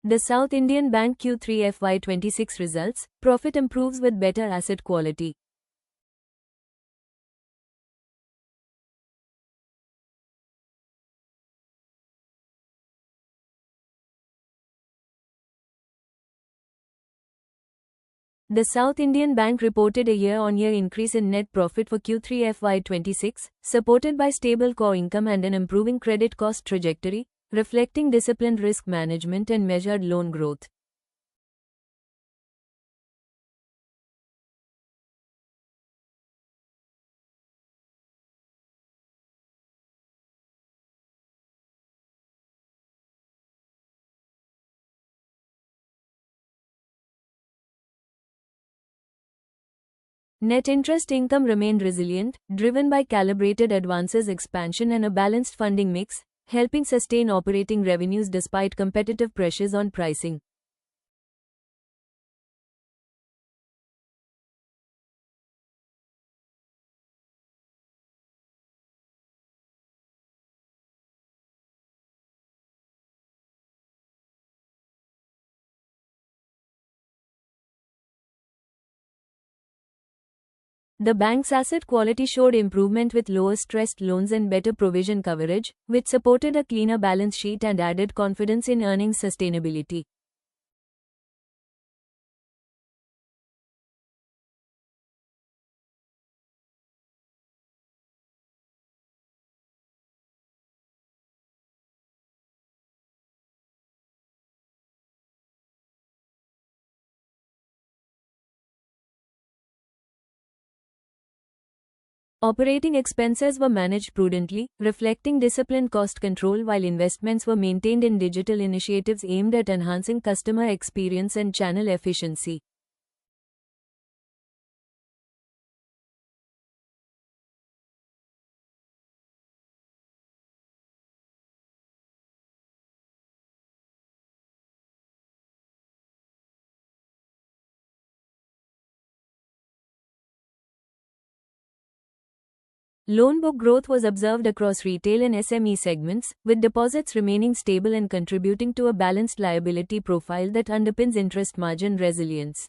The South Indian Bank Q3 FY26 results, profit improves with better asset quality. The South Indian Bank reported a year-on-year increase in net profit for Q3 FY26, supported by stable core income and an improving credit cost trajectory, reflecting disciplined risk management and measured loan growth. Net interest income remained resilient, driven by calibrated advances expansion and a balanced funding mix, helping sustain operating revenues despite competitive pressures on pricing. The bank's asset quality showed improvement with lower stressed loans and better provision coverage, which supported a cleaner balance sheet and added confidence in earnings sustainability. Operating expenses were managed prudently, reflecting disciplined cost control while investments were maintained in digital initiatives aimed at enhancing customer experience and channel efficiency. Loan book growth was observed across retail and SME segments, with deposits remaining stable and contributing to a balanced liability profile that underpins interest margin resilience.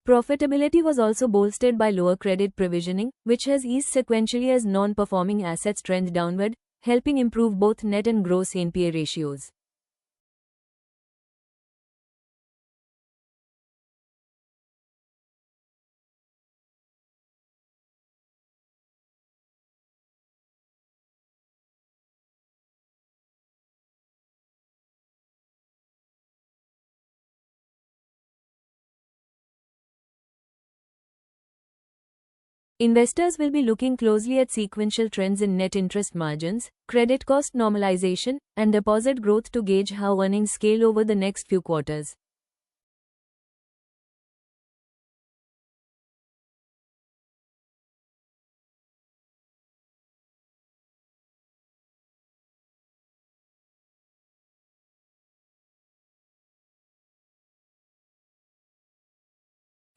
Profitability was also bolstered by lower credit provisioning, which has eased sequentially as non-performing assets trend downward, helping improve both net and gross NPA ratios. Investors will be looking closely at sequential trends in net interest margins, credit cost normalization, and deposit growth to gauge how earnings scale over the next few quarters.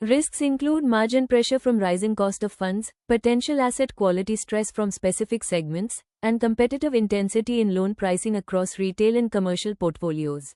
Risks include margin pressure from rising cost of funds, potential asset quality stress from specific segments, and competitive intensity in loan pricing across retail and commercial portfolios.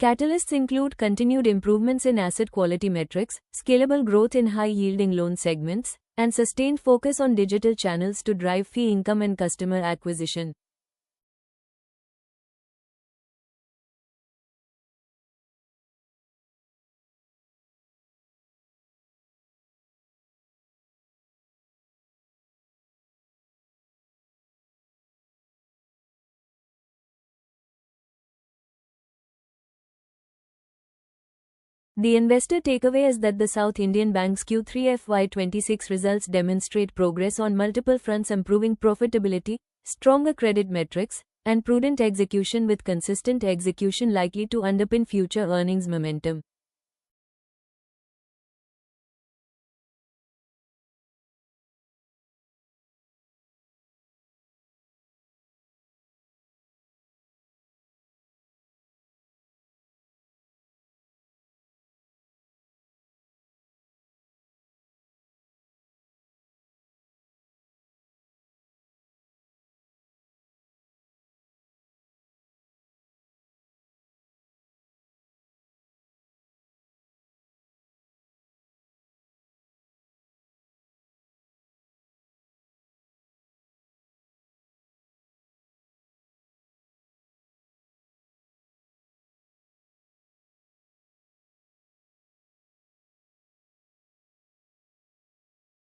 Catalysts include continued improvements in asset quality metrics, scalable growth in high-yielding loan segments, and sustained focus on digital channels to drive fee income and customer acquisition. The investor takeaway is that the South Indian Bank's Q3 FY26 results demonstrate progress on multiple fronts, improving profitability, stronger credit metrics, and prudent execution, with consistent execution likely to underpin future earnings momentum.